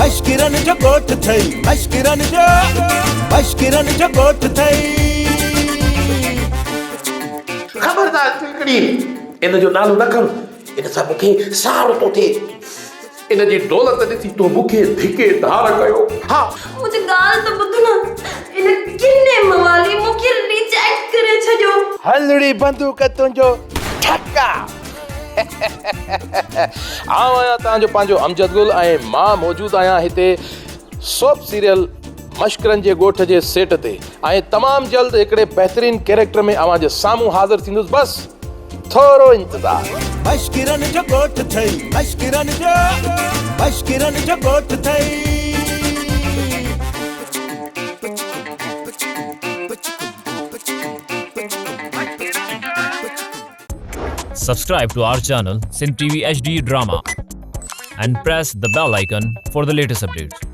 मश्किरन जो गोठ थई मश्किरन जो गोठ थई। खबरदार चिकड़ी, इन जो नालो न खण, इन सां मूंखे साड़ थो थिए। इन जी दौलत ॾिसी तो मूंखे धिके धार कयो। हा मुझे ॻाल्हि त ॿुध न, इन किने मवाली मूंखे रिजेक्ट करे छॾियो। हलड़ी बंदूक तुंहिंजो ठका। आउं आहियां तव्हांजो पंहिंजो अमजद गुल ऐं मां मौजूदु आहियां हिते सोप सीरियल मश्किरन जे ॻोठ जे सेट ते ऐं तमामु जल्द हिकिड़े बहितरीन कैरेक्टर में अव्हां जे साम्हूं हाज़िर थींदुसि। बसि थोरो इंतज़ार। मश्किरन जो गोठ थई मश्किरन जो गोठ थई। Subscribe to our channel Sin TV HD Drama and press the bell icon for the latest updates.